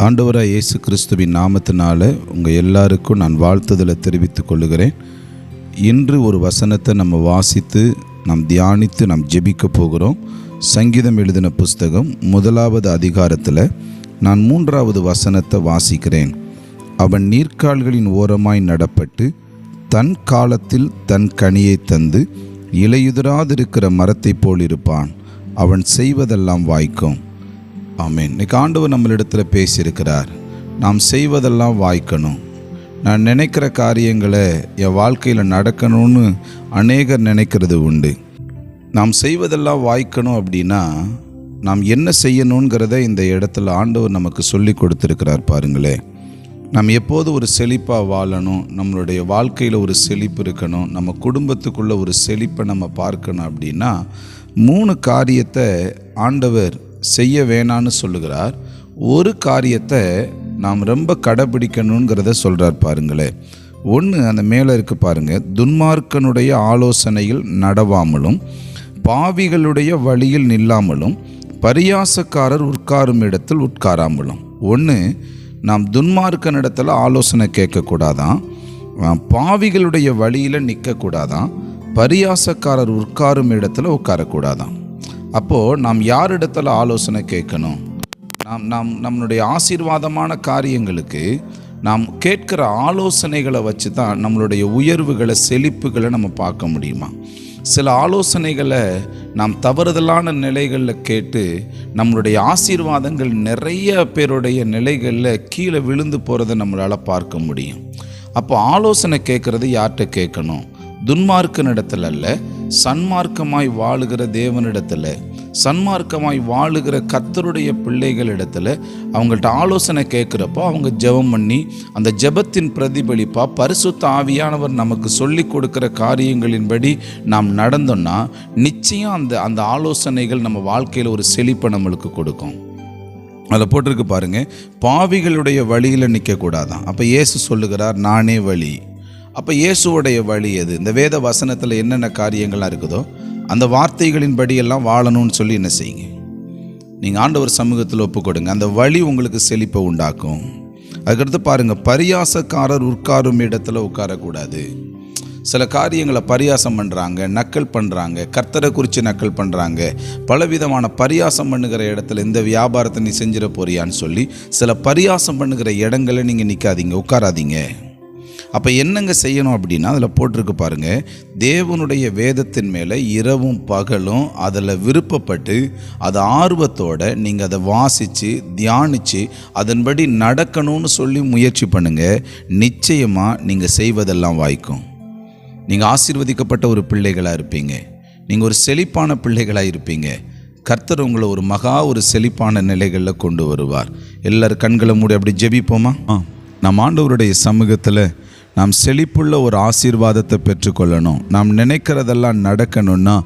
ஆண்டவராக இயேசு கிறிஸ்துவின் நாமத்தினால உங்கள் எல்லாருக்கும் நான் வாழ்த்துதலை தெரிவித்துக் கொள்ளுகிறேன். இன்று ஒரு வசனத்தை நம்ம வாசித்து நாம் தியானித்து நாம் ஜெபிக்க போகிறோம். சங்கீதம் எழுதின புஸ்தகம் 1வது அதிகாரத்தில் நான் 3வது வசனத்தை வாசிக்கிறேன். அவன் நீர்க்கால்களின் ஓரமாய் நடப்பட்டு தன் காலத்தில் தன் கனியை தந்து இலையுதிராதிருக்கிற மரத்தை போல் இருப்பான். அவன் செய்வதெல்லாம் வாய்க்கும். ஆமென். இன்னைக்கு ஆண்டவர் நம்மளிடத்தில் பேசியிருக்கிறார். நாம் செய்வதெல்லாம் வாய்க்கணும். நான் நினைக்கிற காரியங்களை என் வாழ்க்கையில் நடக்கணும்னு அநேகர் நினைக்கிறது உண்டு. நாம் செய்வதெல்லாம் வாய்க்கணும் அப்படின்னா நாம் என்ன செய்யணுங்கிறத இந்த இடத்துல ஆண்டவர் நமக்கு சொல்லி கொடுத்துருக்கிறார். பாருங்களேன், நம்ம எப்போது ஒரு செழிப்பாக வாழணும், நம்மளுடைய வாழ்க்கையில் ஒரு செழிப்பு இருக்கணும், நம்ம குடும்பத்துக்குள்ளே ஒரு செழிப்பை நம்ம பார்க்கணும் அப்படின்னா 3 காரியத்தை ஆண்டவர் செய்ய வேணான்னு சொல்லுகிறார். ஒரு காரியத்தை நாம் ரொம்ப கடைபிடிக்கணுங்கிறத சொல்கிறார். பாருங்களேன், ஒன்று அந்த மேலே இருக்குது பாருங்கள். துன்மார்க்கனுடைய ஆலோசனையில் நடவாமலும் பாவிகளுடைய வழியில் நில்லாமலும் பரியாசக்காரர் உட்காரும் இடத்தில் உட்காராமலும். ஒன்று, நாம் துன்மார்க்கனிடத்தில் ஆலோசனை கேட்கக்கூடாதான், பாவிகளுடைய வழியில் நிற்கக்கூடாதான், பரியாசக்காரர் உட்காரும் இடத்துல உட்காரக்கூடாதான். அப்போது நாம் யாரிடத்தில் ஆலோசனை கேட்கணும்? நம்மளுடைய ஆசீர்வாதமான காரியங்களுக்கு நாம் கேட்குற ஆலோசனைகளை வச்சு தான் நம்மளுடைய உயர்வுகளை செழிப்புகளை நம்ம பார்க்க முடியுமா? சில ஆலோசனைகளை நாம் தவறுதலான நிலைகளில் கேட்டு நம்மளுடைய ஆசீர்வாதங்கள் நிறைய பேருடைய நிலைகளில் கீழே விழுந்து போகிறத நம்மளால் பார்க்க முடியும். அப்போ ஆலோசனை கேட்குறது யார்கிட்ட கேட்கணும்? துன்மார்க்கனிடத்தில் அல்ல, சன்மார்க்கமாய் வாழுகிற தேவனிடத்தில், சன்மார்க்கமாய் வாழுகிற கர்த்தருடைய பிள்ளைகளிடத்தில் அவங்கள்ட்ட ஆலோசனை கேட்குறப்போ அவங்க ஜெபம் பண்ணி அந்த ஜெபத்தின் பிரதிபலிப்பாக பரிசுத்த ஆவியானவர் நமக்கு சொல்லி கொடுக்குற காரியங்களின்படி நாம் நடந்தோம்னா நிச்சயம் அந்த ஆலோசனைகள் நம்ம வாழ்க்கையில் ஒரு செழிப்பை நம்மளுக்கு கொடுக்கும். அதில் போட்டிருக்கு பாருங்கள், பாவிகளுடைய வழியில் நிற்கக்கூடாதான். அப்போ இயேசு சொல்லுகிறார், நானே வழி. அப்போ இயேசுவோடைய வழி எது? இந்த வேத வசனத்தில் என்னென்ன காரியங்கள்லாம் இருக்குதோ அந்த வார்த்தைகளின் படியெல்லாம் வாழணும்னு சொல்லி என்ன செய்யுங்க, நீங்கள் ஆண்டவர் சமூகத்தில் ஒப்புக்கொடுங்க. அந்த வழி உங்களுக்கு செழிப்பை உண்டாக்கும். அதுக்கடுத்து பாருங்கள், பரியாசக்காரர் உட்காரும் இடத்துல உட்காரக்கூடாது. சில காரியங்களை பரியாசம் பண்ணுறாங்க, நக்கல் பண்ணுறாங்க, கர்த்தரை குறித்து நக்கல் பண்ணுறாங்க, பலவிதமான பரியாசம் பண்ணுகிற இடத்துல இந்த வியாபாரத்தை நீ செஞ்சிட போறியான்னு சொல்லி சில பரியாசம் பண்ணுகிற இடங்களை நீங்கள் நிற்காதீங்க, உட்காராதீங்க. அப்போ என்னங்க செய்யணும் அப்படின்னா அதில் போட்டிருக்கு பாருங்கள், தேவனுடைய வேதத்தின் மேலே இரவும் பகலும் அதில் விருப்பப்பட்டு அதை ஆர்வத்தோடு நீங்கள் அதை வாசித்து தியானித்து அதன்படி நடக்கணும்னு சொல்லி முயற்சி பண்ணுங்கள். நிச்சயமாக நீங்கள் செய்வதெல்லாம் வாய்க்கும். நீங்கள் ஆசீர்வதிக்கப்பட்ட ஒரு பிள்ளைகளாக இருப்பீங்க. நீங்கள் ஒரு செழிப்பான பிள்ளைகளாக இருப்பீங்க. கர்த்தர் உங்களை ஒரு செழிப்பான நிலைகளில் கொண்டு வருவார். எல்லாரும் கண்களை மூடி அப்படி ஜெபிப்போமா? நம் ஆண்டவருடைய சமூகத்தில் நாம் செழிப்புள்ள ஒரு ஆசீர்வாதத்தை பெற்றுக்கொள்ளணும், நாம் நினைக்கிறதெல்லாம் நடக்கணும்னா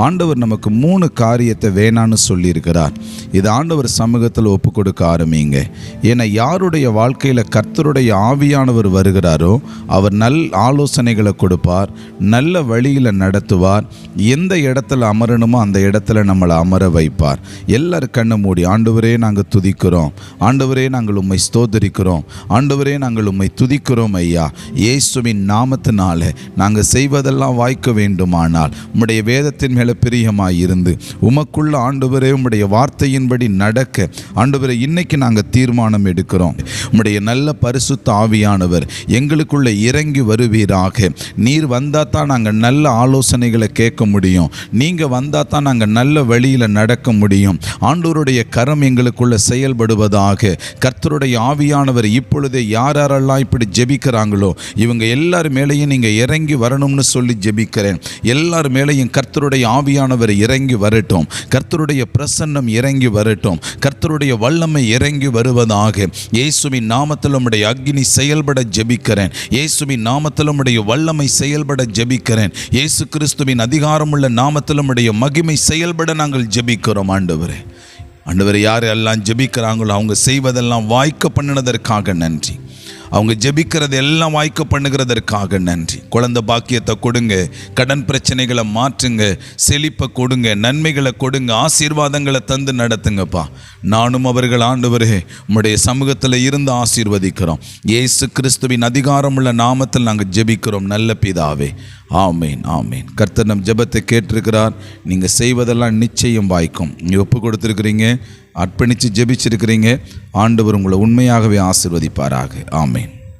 ஆண்டவர் நமக்கு 3 காரியத்தை வேணான்னு சொல்லியிருக்கிறார். இது ஆண்டவர் சமூகத்தில் ஒப்பு கொடுக்க ஆரம்பிங்க. ஏன்னா யாருடைய வாழ்க்கையில் கர்த்தருடைய ஆவியானவர் வருகிறாரோ அவர் ஆலோசனைகளை கொடுப்பார், நல்ல வழியில் நடத்துவார், எந்த இடத்துல அமரணுமோ அந்த இடத்துல நம்மளை அமர வைப்பார். எல்லாரும் கண்ணை மூடி, ஆண்டவரே நாங்கள் துதிக்கிறோம், ஆண்டவரே நாங்கள் உம்மை ஸ்தோத்திரிக்கிறோம், ஆண்டவரே நாங்கள் உம்மை துதிக்கிறோம் ஐயா. இயேசுவின் நாமத்தினால நாங்கள் செய்வதெல்லாம் வாய்க்க வேண்டுமானால் உம்முடைய வேதத்தின் மேலே பிரியமாய் இருந்து உமக்குள்ள ஆண்டவரே உம்முடைய வார்த்தையின்படி நடக்க ஆண்டவரே இன்னைக்கு நாங்கள் தீர்மானம் எடுக்கிறோம். உம்முடைய நல்ல பரிசுத்த ஆவியானவர் எங்களுக்குள்ள இறங்கி வருவீராக. நீர் வந்தால் தான் நாங்கள் நல்ல ஆலோசனைகளை கேட்க முடியும், நீங்கள் வந்தால் தான் நாங்கள் நல்ல வழியில் நடக்க முடியும். ஆண்டவருடைய கரம் எங்களுக்குள்ள செயல்படுவதாக. கர்த்தருடைய ஆவியானவர் இப்பொழுதே யாரெல்லாம் இப்படி ஜெபிக்கிறாங்களோ இவங்க எல்லார் மேலேயும் நீங்கள் இறங்கி வரணும்னு சொல்லி ஜெபிக்கிறேன். எல்லார் மேலேயும் கர்த்தருடைய ஆவியானவர் இறங்கி வரட்டும், கர்த்தருடைய பிரசன்னம் இறங்கி வரட்டும், கர்த்தருடைய வல்லமை இறங்கி வருவதாக. இயேசுவின் நாமத்தில் உம்முடைய அக்கினி செயல்பட ஜெபிக்கிறேன். இயேசுவின் நாமத்தில் உம்முடைய வல்லமை செயல்பட ஜெபிக்கிறேன். இயேசு கிறிஸ்துவின் அதிகாரமுள்ள நாமத்தில் உம்முடைய மகிமை செயல்பட நாங்கள் ஜெபிக்கிறோம். ஆண்டவரே யாரெல்லாம் ஜெபிக்கிறாங்களோ அவங்க செய்வதெல்லாம் வாய்க்க பண்ணினதற்காக நன்றி. அவங்க ஜெபிக்கிறது எல்லாம் வாய்க்க பண்ணுகிறதற்காக நன்றி. குழந்தை பாக்கியத்தை கொடுங்க, கடன் பிரச்சனைகளை மாற்றுங்க, செழிப்பை கொடுங்க, நன்மைகளை கொடுங்க, ஆசீர்வாதங்களை தந்து நடத்துங்கப்பா. நானும் அவர்கள் ஆண்டவரே உம்முடைய சமூகத்தில் இருந்து ஆசீர்வதிக்கிறோம். இயேசு கிறிஸ்துவின் அதிகாரமுள்ள நாமத்தில் நாங்கள் ஜெபிக்கிறோம் நல்ல பிதாவே. ஆமேன், ஆமேன். கர்த்தர் நம் ஜெபத்தை கேட்டிருக்கிறார். நீங்கள் செய்வதெல்லாம் நிச்சயம் வாய்க்கும். நீங்கள் ஒப்பு கொடுத்துருக்கிறீங்க, அர்ப்பணித்து ஜெபிச்சிருக்கிறீங்க. ஆண்டவர் உங்களை உண்மையாகவே ஆசீர்வதிப்பாராக. ஆமேன்.